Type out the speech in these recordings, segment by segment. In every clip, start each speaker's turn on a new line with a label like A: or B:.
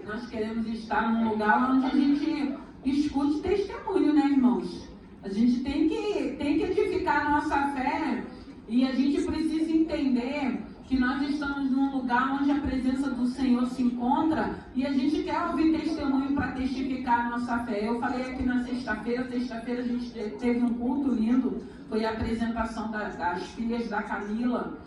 A: Nós queremos estar num lugar onde a gente escute testemunho, né, irmãos? A gente tem que edificar a nossa fé e a gente precisa entender que nós estamos num lugar onde a presença do Senhor se encontra e a gente quer ouvir testemunho para testificar a nossa fé. Eu falei aqui na sexta-feira a gente teve um culto lindo, foi a apresentação das filhas da Camila,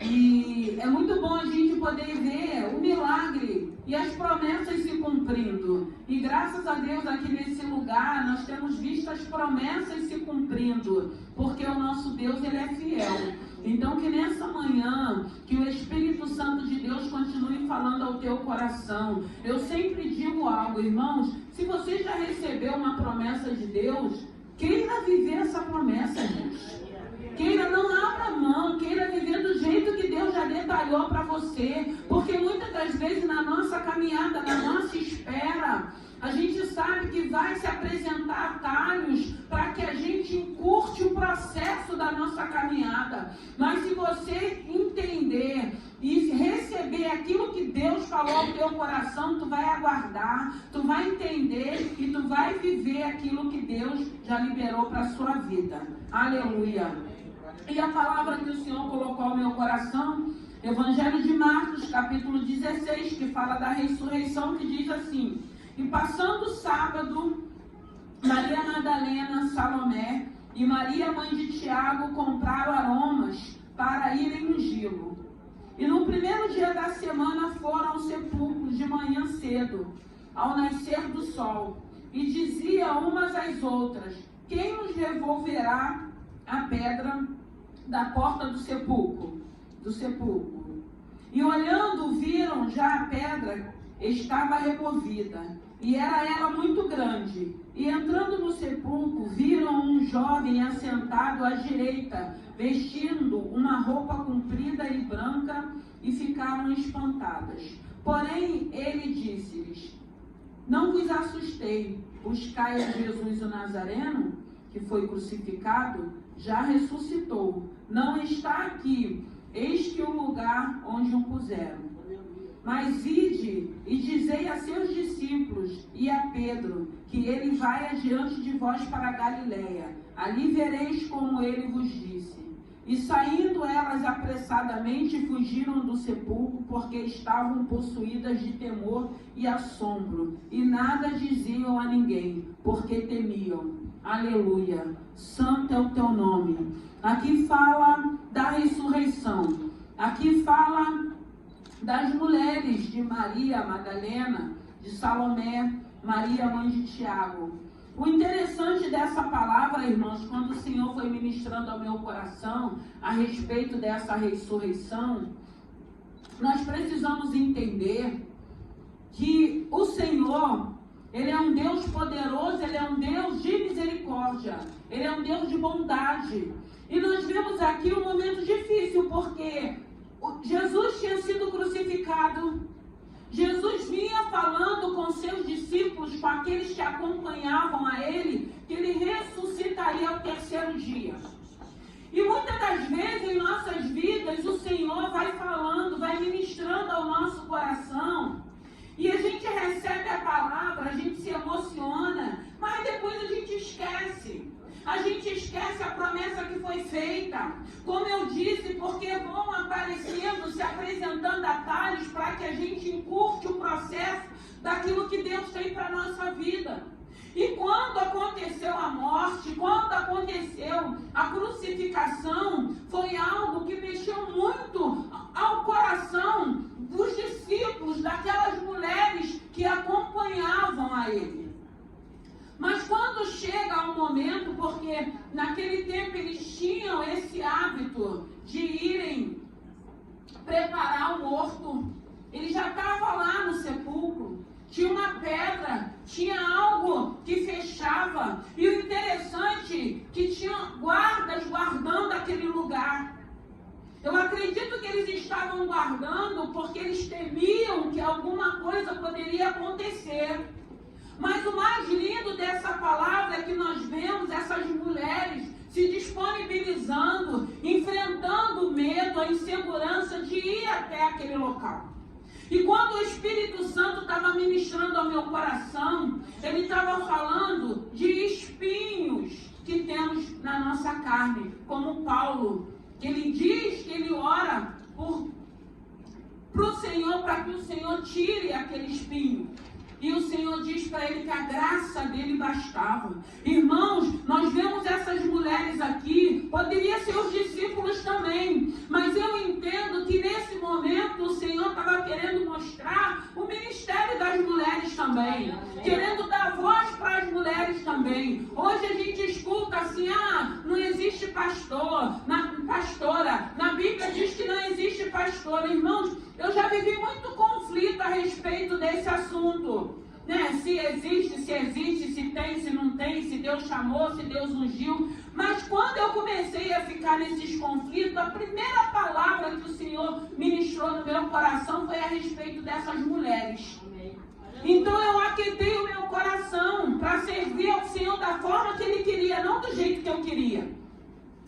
A: e é muito bom a gente poder ver o milagre e as promessas se cumprindo, e graças a Deus aqui nesse lugar nós temos visto as promessas se cumprindo, porque o nosso Deus, ele é fiel. Então que nessa manhã, que o Espírito Santo de Deus continue falando ao teu coração. Eu sempre digo algo, irmãos, se você já recebeu uma promessa de Deus, queira viver essa promessa, irmãos. Queira, não abra mão, queira viver do jeito que Deus já detalhou para você, porque muitas das vezes na nossa caminhada, na nossa espera, a gente sabe que vai se apresentar atalhos para que a gente encurte o processo da nossa caminhada. Mas se você entender e receber aquilo que Deus falou ao teu coração, tu vai aguardar, tu vai entender e tu vai viver aquilo que Deus já liberou para a sua vida. Aleluia! E a palavra que o Senhor colocou ao meu coração, Evangelho de Marcos, capítulo 16, que fala da ressurreição, que diz assim: e passando o sábado, Maria Madalena, Salomé e Maria, mãe de Tiago, compraram aromas para irem ungí-lo. E no primeiro dia da semana foram ao sepulcro de manhã cedo, ao nascer do sol, e diziam umas às outras: quem nos revolverá a pedra da porta do sepulcro? E olhando, viram já a pedra estava removida, e era ela muito grande. E entrando no sepulcro, viram um jovem assentado à direita, vestindo uma roupa comprida e branca, e ficaram espantadas. Porém, ele disse-lhes: não vos assustei, buscai a Jesus o Nazareno, que foi crucificado, já ressuscitou, não está aqui, eis que o lugar onde o puseram. Mas ide e dizei a seus discípulos e a Pedro, que ele vai adiante de vós para a Galiléia, ali vereis como ele vos disse. E saindo elas apressadamente, fugiram do sepulcro, porque estavam possuídas de temor e assombro, e nada diziam a ninguém, porque temiam. Aleluia! Santo é o teu nome. Aqui fala da ressurreição. Aqui fala das mulheres de Maria Madalena, de Salomé, Maria, mãe de Tiago. O interessante dessa palavra, irmãos, quando o Senhor foi ministrando ao meu coração a respeito dessa ressurreição, nós precisamos entender que o Senhor, ele é um Deus poderoso, ele é um Deus de misericórdia, ele é um Deus de bondade. E nós vemos aqui um momento difícil, porque Jesus tinha sido crucificado. Jesus vinha falando com seus discípulos, com aqueles que acompanhavam a ele, que ele ressuscitaria ao terceiro dia. E muitas das vezes em nossas vidas o Senhor vai falando, vai ministrando ao nosso coração, e a gente recebe a palavra, a gente se emociona, mas depois a gente esquece. A gente esquece a promessa que foi feita. Como eu disse, porque vão aparecendo, se apresentando atalhos para que a gente encurte o processo daquilo que Deus tem para a nossa vida. E quando aconteceu a morte, quando aconteceu a crucificação, foi algo que mexeu muito ao coração dos discípulos, daquelas mulheres que acompanhavam a ele. Mas quando chega o momento, porque naquele tempo eles tinham esse hábito de irem preparar o morto, ele já estava lá no sepulcro, tinha uma pedra, tinha algo que fechava, e o interessante é que tinha guardas guardando aquele lugar. Eu acredito que eles estavam guardando porque eles temiam que alguma coisa poderia acontecer. Mas o mais lindo dessa palavra é que nós vemos essas mulheres se disponibilizando, enfrentando o medo, a insegurança de ir até aquele local. E quando o Espírito Santo estava ministrando ao meu coração, ele estava falando de espinhos que temos na nossa carne, como Paulo, que ele diz que ele ora para o Senhor, para que o Senhor tire aquele espinho. E o Senhor diz para ele que a graça dele bastava. Irmãos, nós vemos essas mulheres aqui, poderia ser os discípulos também, mas eu entendo que nesse momento o Senhor estava querendo mostrar o ministério das mulheres também, querendo dar voz para as mulheres também. Hoje a gente escuta assim, não existe pastora, na Bíblia diz que não existe pastora. Irmãos, eu já vivi muito conflito a respeito desse assunto, né? Se existe, se tem, se não tem, se Deus chamou, se Deus ungiu. Mas quando eu comecei a ficar nesses conflitos, a primeira palavra que o Senhor ministrou no meu coração foi a respeito dessas mulheres. Então eu aquietei o meu coração para servir ao Senhor da forma que Ele queria, não do jeito que eu queria.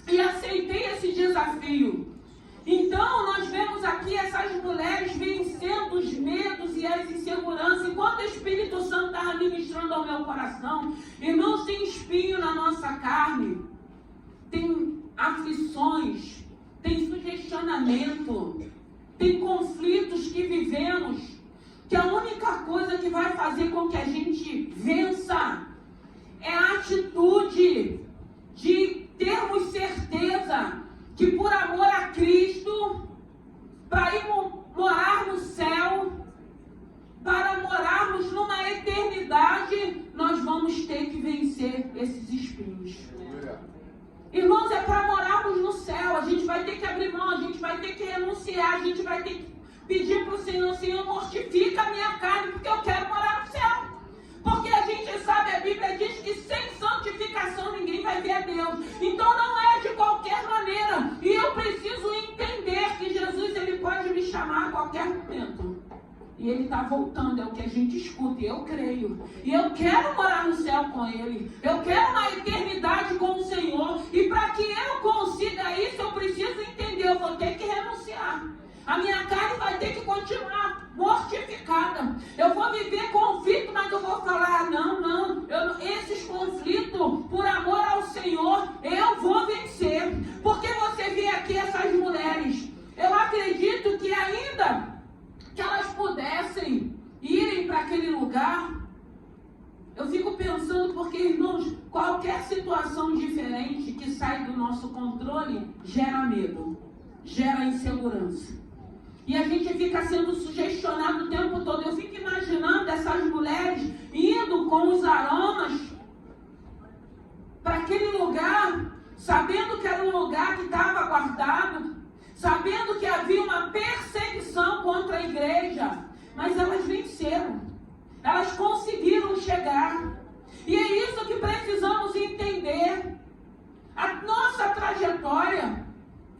A: E aceitei esse desafio. Então, nós vemos aqui essas mulheres vencendo os medos e as inseguranças. E quando o Espírito Santo estava ministrando ao meu coração, irmãos, tem espinho na nossa carne, tem aflições, tem sugestionamento, tem conflitos que vivemos, que a única coisa que vai fazer com que a gente vença é a atitude de termos certeza que por amor a Cristo, para ir morar no céu, para morarmos numa eternidade, nós vamos ter que vencer esses espinhos. Irmãos, é para morarmos no céu, a gente vai ter que abrir mão, a gente vai ter que renunciar, a gente vai ter que pedir para o Senhor, mortifica a minha carne, porque eu quero morar no céu. Porque a gente sabe, a Bíblia diz que sem santificação ninguém vai ver a Deus. Então não é de qualquer maneira. E eu preciso entender que Jesus, Ele pode me chamar a qualquer momento. E Ele está voltando, é o que a gente escuta, e eu creio. E eu quero morar no céu com Ele. Eu quero uma eternidade com o Senhor. E para que eu consiga isso, eu preciso entender, eu vou ter que renunciar. A minha carne vai ter que continuar mortificada. Eu vou viver conflito, mas eu vou falar, esses conflitos, por amor ao Senhor, eu vou vencer. Porque você vê aqui essas mulheres, eu acredito que ainda que elas pudessem irem para aquele lugar, eu fico pensando, porque, irmãos, qualquer situação diferente que sai do nosso controle gera medo, gera insegurança. E a gente fica sendo sugestionado o tempo todo. Eu fico imaginando essas mulheres indo com os aromas para aquele lugar, sabendo que era um lugar que estava guardado, sabendo que havia uma perseguição contra a igreja. Mas elas venceram. Elas conseguiram chegar. E é isso que precisamos entender. A nossa trajetória,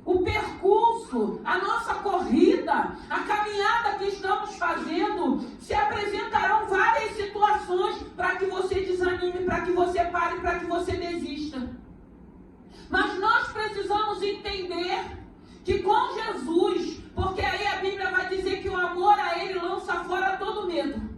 A: o percurso, a nossa corrida, a caminhada que estamos fazendo, se apresentarão várias situações para que você desanime, para que você pare, para que você desista. Mas nós precisamos entender que com Jesus, porque aí a Bíblia vai dizer que o amor a Ele lança fora todo medo.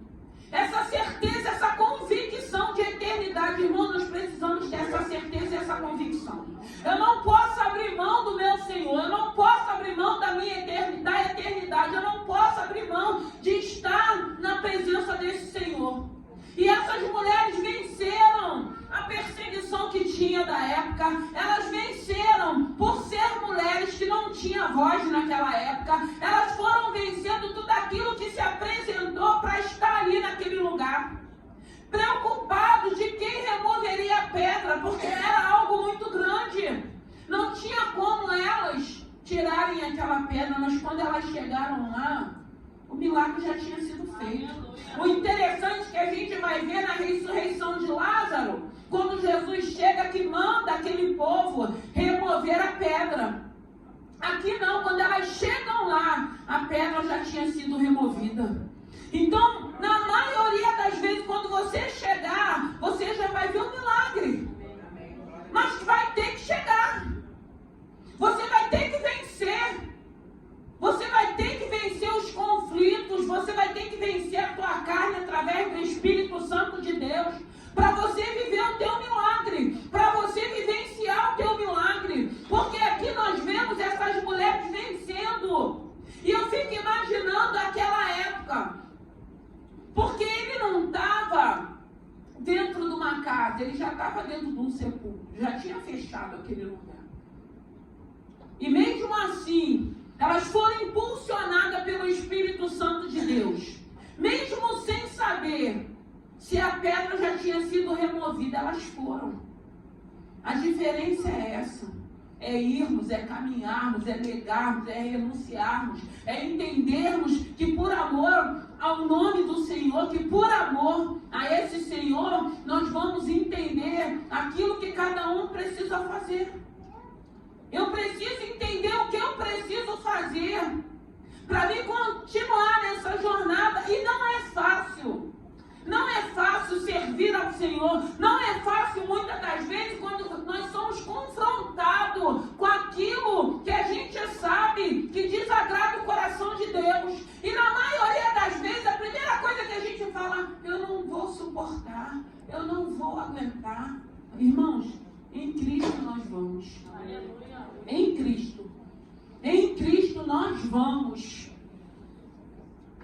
A: Essa certeza, essa convicção de eternidade, irmão, nós precisamos ter essa certeza e essa convicção. Eu não posso abrir mão do meu Senhor, eu não posso abrir mão da minha eternidade, eu não posso abrir mão de estar na presença desse Senhor. E essas mulheres venceram a perseguição que tinha da época. Elas venceram por ser mulheres que não tinham voz naquela época. Elas foram vencendo tudo aquilo que se apresentou para estar ali naquele lugar. Preocupados de quem removeria a pedra, porque era algo muito grande. Não tinha como elas tirarem aquela pedra, mas quando elas chegaram lá, o milagre já tinha sido feito. O interessante é que a gente vai ver na ressurreição de Lázaro, quando Jesus chega que manda aquele povo remover a pedra. Aqui não, quando elas chegam lá, a pedra já tinha sido removida. Então, na maioria das vezes, quando você chegar, você já vai ver um milagre. Mas vai ter que chegar. Você vai ter que vencer. Você vai ter que vencer os conflitos. Você Porque ele não estava dentro de uma casa, ele já estava dentro de um sepulcro, já tinha fechado aquele lugar. E mesmo assim, elas foram impulsionadas pelo Espírito Santo de Deus. Mesmo sem saber se a pedra já tinha sido removida, elas foram. A diferença é essa. É irmos, é caminharmos, é negarmos, é renunciarmos, é entendermos que por amor ao nome do Senhor, que por amor a esse Senhor, nós vamos entender aquilo que cada um precisa fazer. Eu preciso entender o que eu preciso fazer para mim continuar nessa jornada. E não é fácil. Não é fácil servir ao Senhor. Não é fácil muitas das vezes quando nós somos confrontados com aquilo que a gente sabe que desagrada o coração de Deus. E na maioria das vezes a primeira coisa que a gente fala: eu não vou suportar, eu não vou aguentar. Irmãos, em Cristo nós vamos. Em Cristo. Em Cristo nós vamos.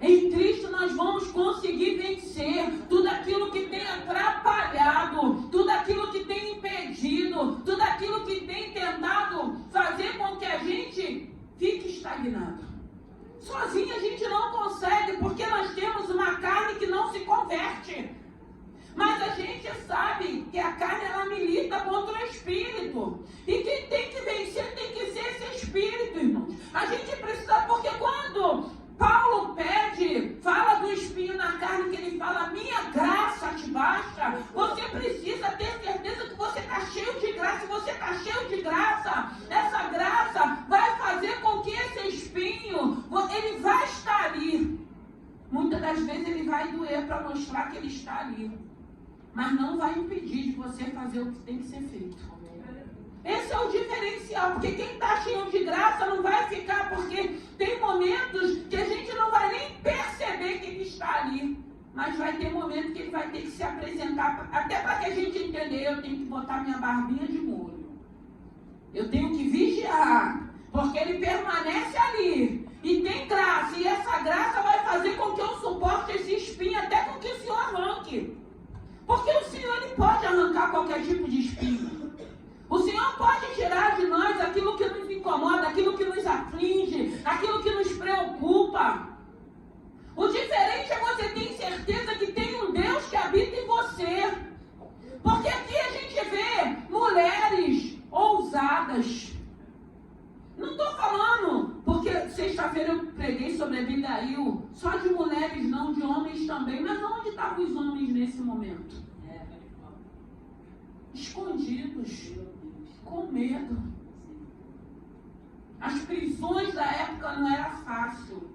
A: Em Cristo nós vamos conseguir vencer tudo aquilo que tem atrapalhado, tudo aquilo que tem impedido, tudo aquilo que tem tentado fazer com que a gente fique estagnado. Sozinho a gente não consegue, porque nós temos uma carne que não se converte. Mas a gente sabe que a carne, ela milita contra o Espírito. E quem tem que vencer tem que ser esse Espírito, irmãos. A gente precisa, porque quando Paulo fala do espinho na carne, que ele fala: minha graça te basta. Você precisa ter certeza que você está cheio de graça. Se você está cheio de graça, essa graça vai fazer com que esse espinho, ele vai estar ali. Muitas das vezes ele vai doer para mostrar que ele está ali, mas não vai impedir de você fazer o que tem que ser feito. Esse é o diferencial, porque quem está cheio de graça não vai ficar, porque tem momentos que a gente não vai nem perceber que ele está ali, mas vai ter momentos que ele vai ter que se apresentar, até para que a gente entenda: eu tenho que botar minha barbinha de molho, eu tenho que vigiar, porque ele permanece ali, e tem graça, e essa graça vai fazer com que eu suporte esse espinho, até com que o Senhor arranque, porque o Senhor, ele pode arrancar qualquer tipo de espinho. O Senhor pode tirar de nós aquilo que nos incomoda, aquilo que nos aflige, aquilo que nos preocupa. O diferente é você ter certeza que tem um Deus que habita em você. Porque aqui a gente vê mulheres ousadas. Não estou falando, porque sexta-feira eu preguei sobre Abigail, só de mulheres não, de homens também. Mas onde estavam os homens nesse momento? Escondidos, com medo. As prisões da época não era fácil,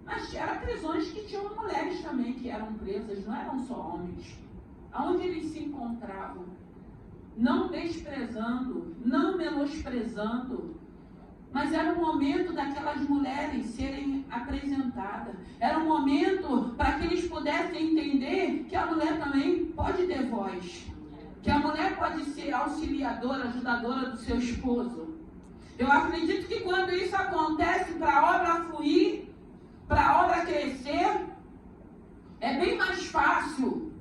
A: mas eram prisões que tinham mulheres também que eram presas, não eram só homens. Aonde eles se encontravam, não desprezando, não menosprezando, mas era o momento daquelas mulheres serem apresentadas. Era um momento para que eles pudessem entender que a mulher também pode ter voz, que a mulher pode ser auxiliadora, ajudadora do seu esposo. Eu acredito que quando isso acontece, para a obra fluir, para a obra crescer, é bem mais fácil.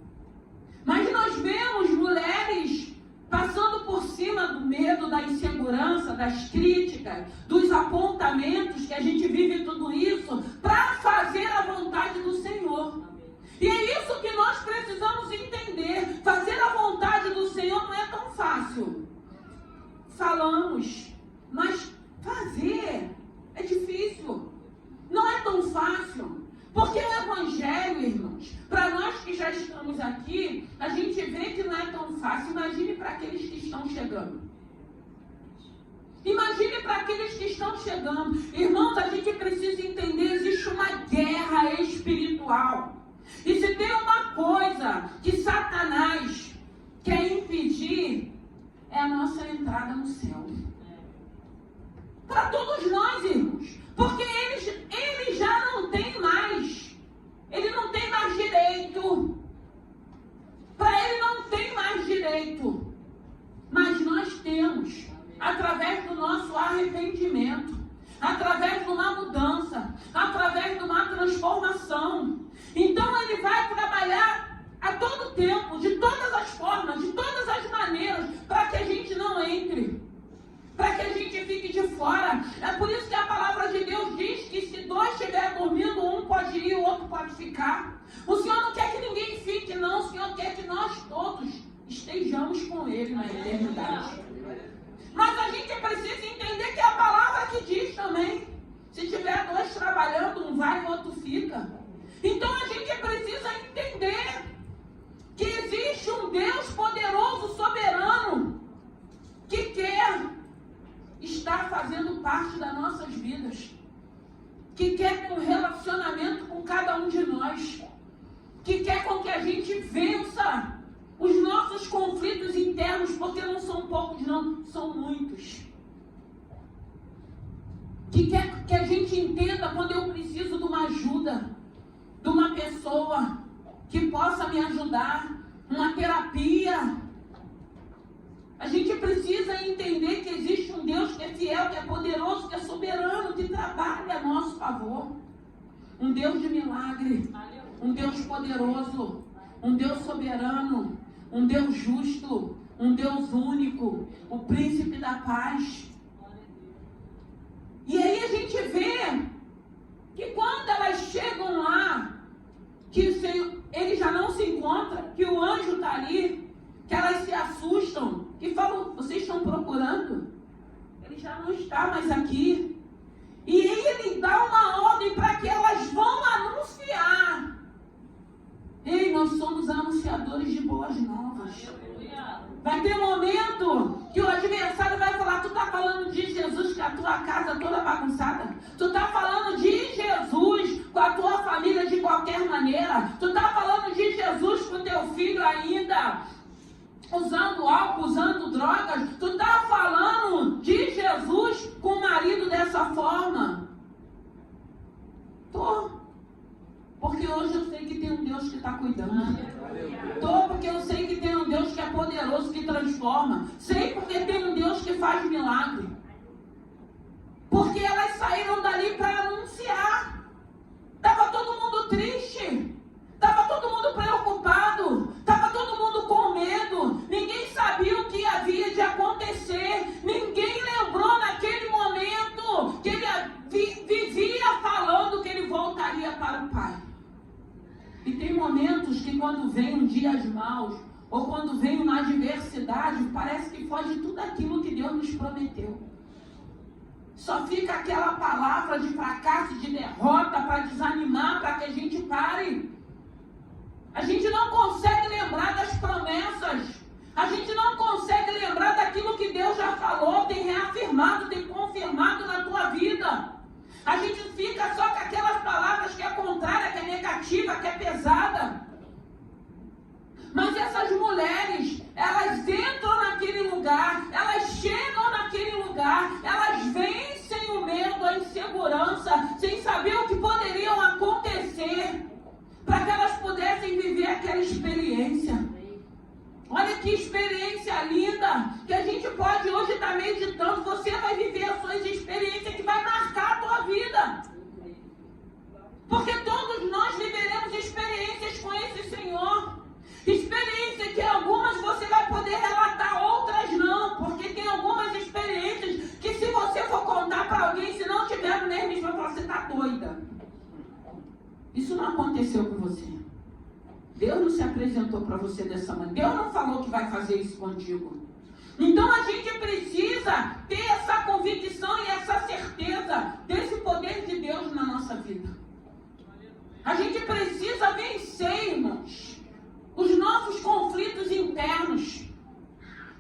A: Mas nós vemos mulheres passando por cima do medo, da insegurança, das críticas, dos apontamentos, que a gente vive tudo isso, para fazer a vontade do Senhor. E é isso que nós precisamos entender. Fazer a vontade do Senhor não é tão fácil. Falamos, mas fazer é difícil. Não é tão fácil. Porque o Evangelho, irmãos, para nós que já estamos aqui, a gente vê que não é tão fácil. Imagine para aqueles que estão chegando. Imagine para aqueles que estão chegando. Irmãos, a gente precisa entender, existe uma guerra espiritual. E se tem uma coisa que Satanás quer impedir, é a nossa entrada no céu. Para todos nós, irmãos. Porque ele já não tem mais. Ele não tem mais direito. Para ele não tem mais direito. Mas nós temos, através do nosso arrependimento, através de uma mudança, através de uma transformação. Então ele tempo, de todas as formas, de todas as maneiras, para que a gente não entre, para que a gente fique de fora. É por isso que a palavra de Deus diz que se dois estiverem dormindo, um pode ir, o outro pode ficar. O Senhor não quer que ninguém fique, não. O Senhor quer que nós todos estejamos com Ele na eternidade. Mas a gente precisa entender que é a palavra que diz também. Se tiver dois trabalhando, um vai e o outro fica. Então a gente precisa entender que existe um Deus poderoso, soberano, que quer estar fazendo parte das nossas vidas, que quer ter um relacionamento com cada um de nós, que quer com que a gente vença os nossos conflitos internos, porque não são poucos, não, são muitos. Que quer que a gente entenda quando eu preciso de uma ajuda, de uma pessoa que possa me ajudar, uma terapia. A gente precisa entender que existe um Deus que é fiel, que é poderoso, que é soberano, que trabalha a nosso favor. Um Deus de milagre, um Deus poderoso, um Deus soberano, um Deus justo, um Deus único, o príncipe da paz. E aí a gente vê que quando elas chegam lá, que o Senhor, ele já não se encontra, que o anjo está ali, que elas se assustam, que falam, vocês estão procurando? Ele já não está mais aqui. E ele dá uma ordem para que elas vão anunciar. Ei, nós somos anunciadores de boas novas. Vai ter um momento que o adversário vai falar, tu está falando de Jesus com a tua casa toda bagunçada? Tu está falando de Jesus com a tua família de qualquer maneira? Tu está falando de Jesus com o teu filho ainda usando álcool, usando drogas? Tu está falando de Jesus com o marido dessa forma? Tô. Porque hoje eu sei que tem um Deus que está cuidando. Tô porque eu sei que tem um Deus que é poderoso, que transforma. Sei porque tem um Deus que faz milagre. Porque elas saíram dali para anunciar. Estava todo mundo triste. Estava todo mundo preocupado. Estava todo mundo com medo. Ninguém sabia o que havia de acontecer. Ninguém lembrou naquele momento que ele vivia falando que ele voltaria para o Pai. E tem momentos que quando vem dias maus, ou quando vem uma adversidade, parece que foge tudo aquilo que Deus nos prometeu. Só fica aquela palavra de fracasso, de derrota, para desanimar, para que a gente pare. A gente não consegue lembrar das promessas. A gente não consegue lembrar daquilo que Deus já falou, tem reafirmado, tem confirmado na tua vida. A gente fica só com aquelas palavras que é contrária, que é negativa, que é pesada. Mas essas mulheres, elas entram naquele lugar, elas chegam naquele lugar, elas vencem o medo, a insegurança, sem saber o que poderiam acontecer, para que elas pudessem viver aquela experiência. Olha que experiência linda, que a gente pode hoje estar meditando. Você vai viver as suas experiências que vai marcar a tua vida. Porque todos nós viveremos experiências com esse Senhor. Experiência que algumas você vai poder relatar, outras não. Porque tem algumas experiências que se você for contar para alguém, se não tiver no nervo, vai falar, você está doida. Isso não aconteceu com você. Deus não se apresentou para você dessa maneira. Deus não falou que vai fazer isso contigo. Então a gente precisa ter essa convicção e essa certeza desse poder de Deus na nossa vida. A gente precisa vencer, irmãos, os nossos conflitos internos.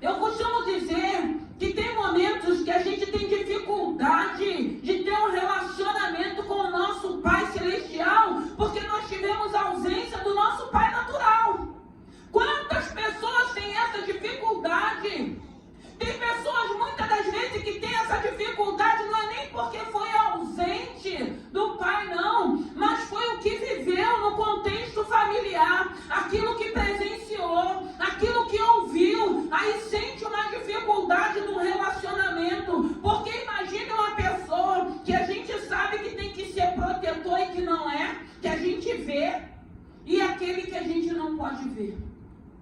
A: Eu costumo dizer que tem momentos que a gente tem dificuldade de ter um relacionamento com o nosso Pai Celestial, porque nós tivemos ausência do nosso Pai natural. Quantas pessoas têm essa dificuldade? Tem pessoas, muitas das vezes, que têm essa dificuldade, não é nem porque foi ausente do Pai, não, mas foi o que viveu no contexto familiar, aquilo que presenciou, aquilo que ouviu, aí sente uma dificuldade no relacionamento, porque imagine uma pessoa que a gente sabe que tem que ser protetor e que não é, que a gente vê, e aquele que a gente não pode ver.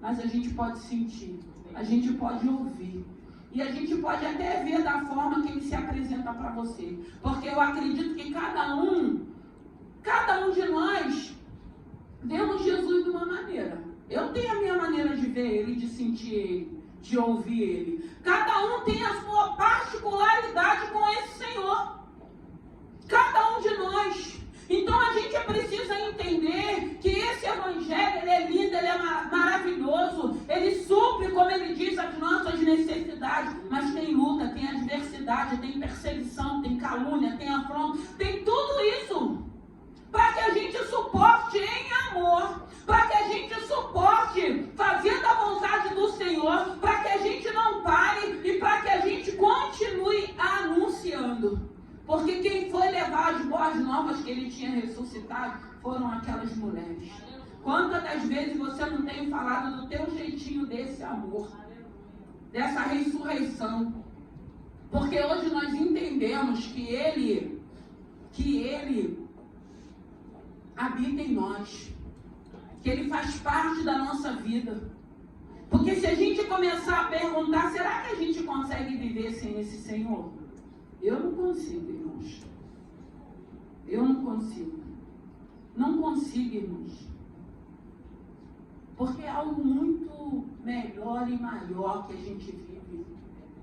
A: mas a gente pode sentir, a gente pode ouvir. E a gente pode até ver da forma que ele se apresenta para você. Porque eu acredito que cada um de nós vemos Jesus de uma maneira. Eu tenho a minha maneira de ver ele, de sentir ele, de ouvir ele. Cada um tem a sua particularidade com esse Senhor. Cada um de nós. Então a gente precisa entender que esse evangelho, ele é lindo, ele é maravilhoso, ele supre, como ele diz, as nossas necessidades, mas tem luta, tem adversidade, tem perseguição, tem calúnia, tem afronta, tem tudo isso para que a gente suporte em amor, para que a gente suporte fazendo a vontade do Senhor, para que a gente não pare e para que a gente continue anunciando. Porque quem foi levar as boas novas que ele tinha ressuscitado foram aquelas mulheres. Quantas das vezes você não tem falado do teu jeitinho desse amor, dessa ressurreição? Porque hoje nós entendemos que ele habita em nós, que ele faz parte da nossa vida. Porque se a gente começar a perguntar, será que a gente consegue viver sem esse Senhor? Eu não consigo, irmãos. Eu não consigo. Não consigo, irmãos. Porque é algo muito melhor e maior que a gente vive.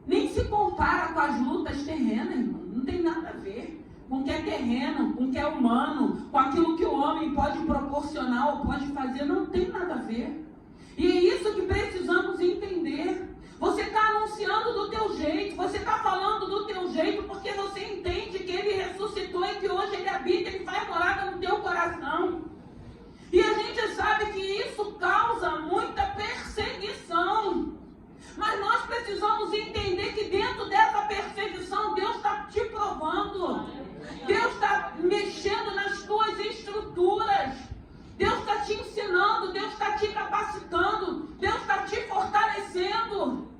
A: Nem se compara com as lutas terrenas, irmão. Não tem nada a ver com o que é terreno, com o que é humano, com aquilo que o homem pode proporcionar ou pode fazer. Não tem nada a ver. E é isso que precisamos entender. Você está anunciando do teu jeito, você está falando do teu jeito, porque você entende que ele ressuscitou e que hoje ele habita, ele faz morada no teu coração. E a gente sabe que isso causa muita perseguição. Mas nós precisamos entender que dentro dessa perseguição, Deus está te provando. Deus está mexendo nas tuas estruturas. Deus está te ensinando, Deus está te capacitando, Deus está te fortalecendo.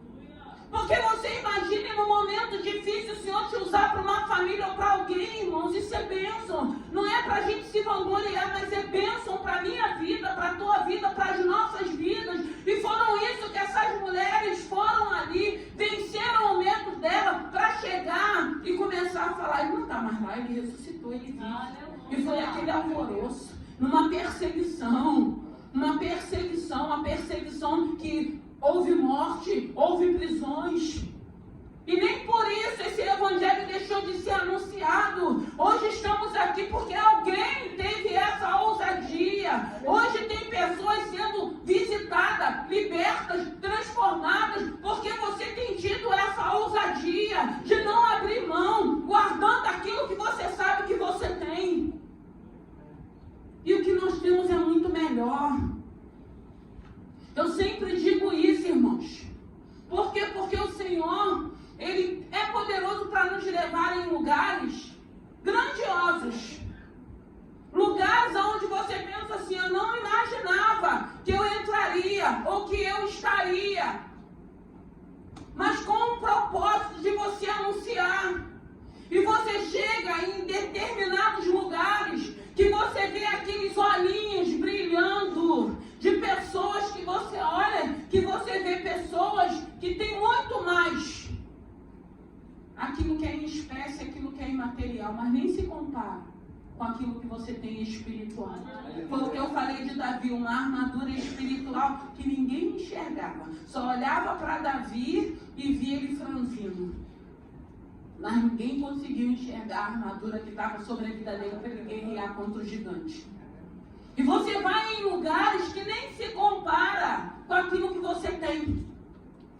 A: Porque você imagine num momento difícil o Senhor te usar para uma família ou para alguém, irmãos, isso é bênção. Não é para a gente se vangloriar, mas é bênção para a minha vida, para a tua vida, para as nossas vidas. E foram isso que essas mulheres foram ali, venceram o medo dela para chegar e começar a falar, ele não está mais lá, ele ressuscitou, ele vive. E foi aquele alvoroço, numa perseguição que houve morte, houve prisões. E nem por isso esse evangelho deixou de ser anunciado. Hoje estamos aqui porque alguém teve essa ousadia. Hoje tem pessoas sendo visitadas, libertas, transformadas, porque você tem tido essa ousadia de não abrir mão, guardando aquilo que você sabe que você tem. E o que nós temos é muito melhor. Eu sempre digo isso, irmãos. Por quê? Porque o Senhor, ele é poderoso para nos levar em lugares grandiosos. Lugares onde você pensa assim, eu não imaginava que eu entraria ou que eu estaria. Mas com o propósito de você anunciar. E você chega em determinados lugares que você vê aqueles olhinhos brilhando de pessoas que você olha, que você vê pessoas que têm muito mais aquilo que é em espécie, aquilo que é imaterial, mas nem se compara com aquilo que você tem espiritual. Foi o que eu falei de Davi, uma armadura espiritual que ninguém enxergava. Só olhava para Davi e via ele franzino. Mas ninguém conseguiu enxergar a armadura que estava sobre a vida dele para ele guerrear contra o gigante. E você vai em lugares que nem se compara com aquilo que você tem.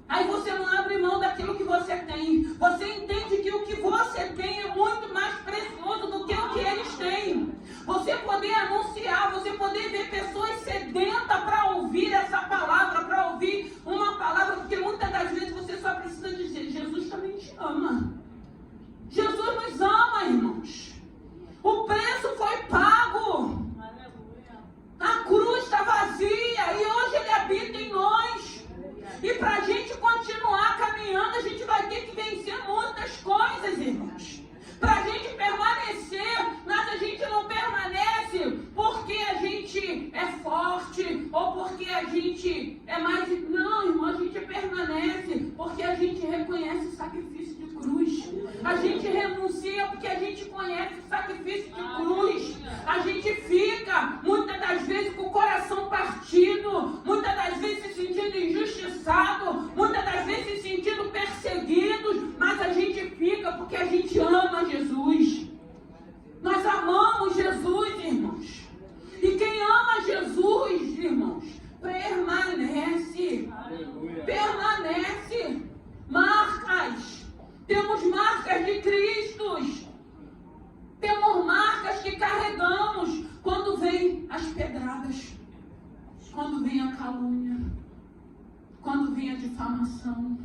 A: Aí você não abre mão daquilo que você tem. Você entende que o que você tem é muito mais precioso do que o que eles têm. Você poder anunciar, você poder ver pessoas sedentas para ouvir essa palavra, para ouvir uma palavra, porque muitas das vezes você só precisa dizer, Jesus também te ama. Jesus nos ama, irmãos. O preço foi pago. A cruz estava porque a gente é mais... Não, irmão, a gente permanece porque a gente reconhece o sacrifício de cruz. A gente renuncia porque a gente conhece o sacrifício de cruz. A gente fica, muitas das vezes, com o coração partido, muitas das vezes se sentindo injustiçado, muitas das vezes se sentindo perseguidos, mas a gente fica porque a gente ama Jesus. Nós amamos Jesus, irmãos. E quem ama Jesus, irmãos, permanece. Aleluia. Permanece. Marcas. Temos marcas de Cristo. Temos marcas que carregamos quando vem as pedradas, quando vem a calúnia, quando vem a difamação.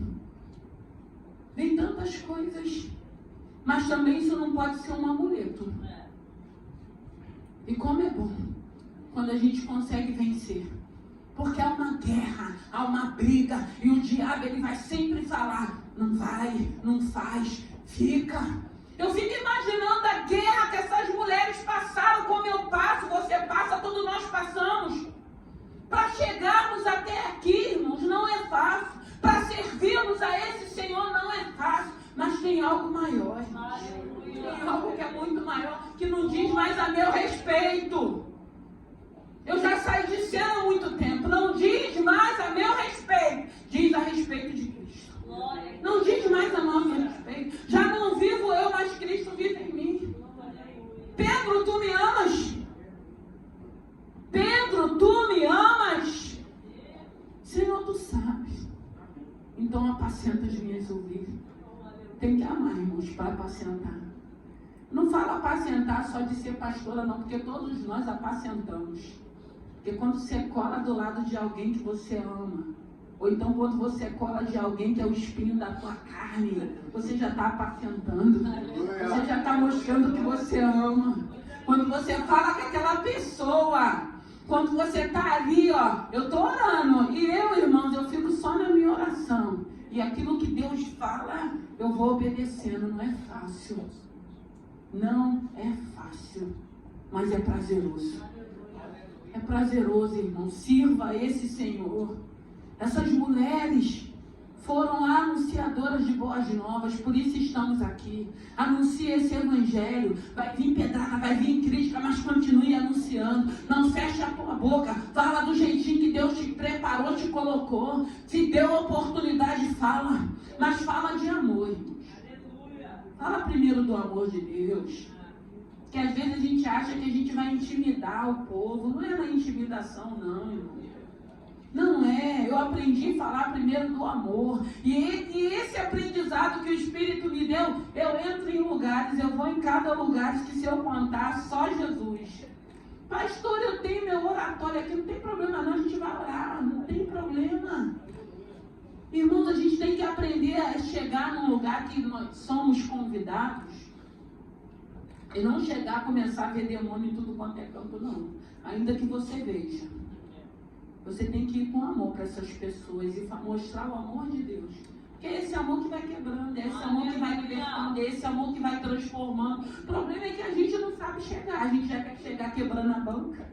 A: Vem tantas coisas. Mas também isso não pode ser um amuleto. E como é bom quando a gente consegue vencer. Porque há uma guerra, há uma briga. E o diabo ele vai sempre falar: não vai, não faz, fica. Eu fico imaginando a guerra que essas mulheres passaram, como eu passo, você passa, todos nós passamos. Para chegarmos até aqui, irmãos, não é fácil. Para servirmos a esse Senhor não é fácil. Mas tem algo maior. Tem algo que é muito maior, que não diz mais a meu respeito. Eu já saí de cena há muito tempo. Não diz mais a meu respeito. Diz a respeito de Cristo. Não diz mais a nosso respeito. Já não vivo eu, mas Cristo vive em mim. Pedro, tu me amas? Pedro, tu me amas? Senhor, tu sabes. Então apacenta as minhas ovelhas. Tem que amar, irmãos, para apacentar. Não fala apacentar só de ser pastora, não, porque todos nós apacentamos. Porque quando você cola do lado de alguém que você ama, ou então quando você cola de alguém que é o espinho da tua carne, você já está apacentando. Você já está mostrando que você ama. Quando você fala com aquela pessoa, quando você está ali, ó, eu estou orando, e eu, irmãos, eu fico só na minha oração. E aquilo que Deus fala, eu vou obedecendo. Não é fácil. Não é fácil. Mas é prazeroso. É prazeroso, irmão. Sirva a esse Senhor. Essas mulheres foram anunciadoras de boas novas. Por isso estamos aqui. Anuncie esse evangelho. Vai vir pedrada, vai vir crítica, mas continue anunciando. Não feche a tua boca. Fala do jeitinho que Deus te preparou, te colocou. Se deu oportunidade, fala. Mas fala de amor, irmãos. Fala primeiro do amor de Deus. Que às vezes a gente acha que a gente vai intimidar o povo. Não é na intimidação, não, irmão. Não é. Eu aprendi a falar primeiro do amor. E esse aprendizado que o Espírito me deu, eu entro em lugares, eu vou em cada lugar que se eu contar, só Jesus. Pastor, eu tenho meu oratório aqui, não tem problema não, a gente vai orar, não tem problema. Irmãos, a gente tem que aprender a chegar num lugar que nós somos convidados. E não chegar a começar a ver demônio em tudo quanto é canto, não. Ainda que você veja. Você tem que ir com amor para essas pessoas e mostrar o amor de Deus. Porque é esse amor que vai quebrando, é esse amor que vai libertando, é esse amor que vai transformando. O problema é que a gente não sabe chegar. A gente já quer chegar quebrando a banca.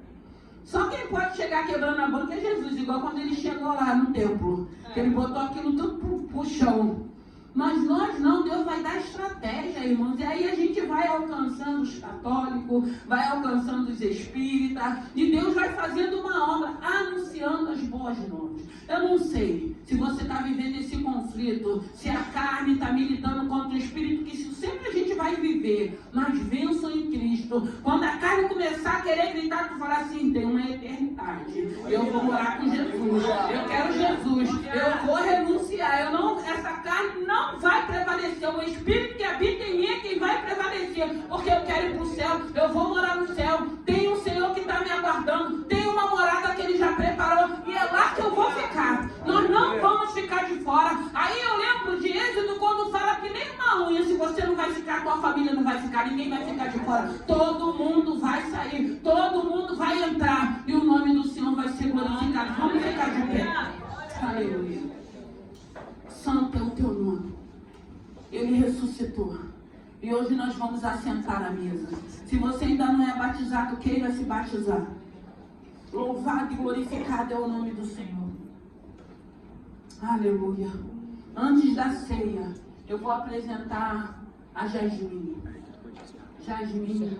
A: Só quem pode chegar quebrando a banca é Jesus. Igual quando ele chegou lá no templo. Ele botou aquilo tudo pro chão. Mas nós não, Deus vai dar estratégia, irmãos. E aí a gente vai alcançando os católicos, vai alcançando os espíritas, e Deus vai fazendo uma obra, anunciando as boas novas. Eu não sei se você está vivendo esse conflito, se a carne está militando contra o espírito, que isso sempre a gente vai viver, mas vençam em Cristo. Quando a carne começar a querer gritar, tu falar assim, tem uma eternidade. Eu vou morar com Jesus, eu quero Jesus, eu vou renunciar, essa carne não vai prevalecer. O Espírito que habita em mim é quem vai prevalecer, porque eu quero ir para o céu, eu vou morar no céu. Tem um Senhor que está me aguardando, tem uma morada que Ele já preparou, e é lá que eu vou ficar. Nós não vamos ficar de fora. Aí eu lembro de Êxodo quando fala que nem uma unha, se você não vai ficar, tua família não vai ficar, ninguém vai ficar de fora. Todo mundo vai sair, todo mundo vai entrar, e o nome do Senhor vai ser glorificado. Vamos ficar de pé. Aleluia. Santo é o teu nome. Ele ressuscitou. E hoje nós vamos assentar à mesa. Se você ainda não é batizado, queira se batizar. Louvado e glorificado é o nome do Senhor. Aleluia. Antes da ceia, eu vou apresentar a Jasmine. Jasmine.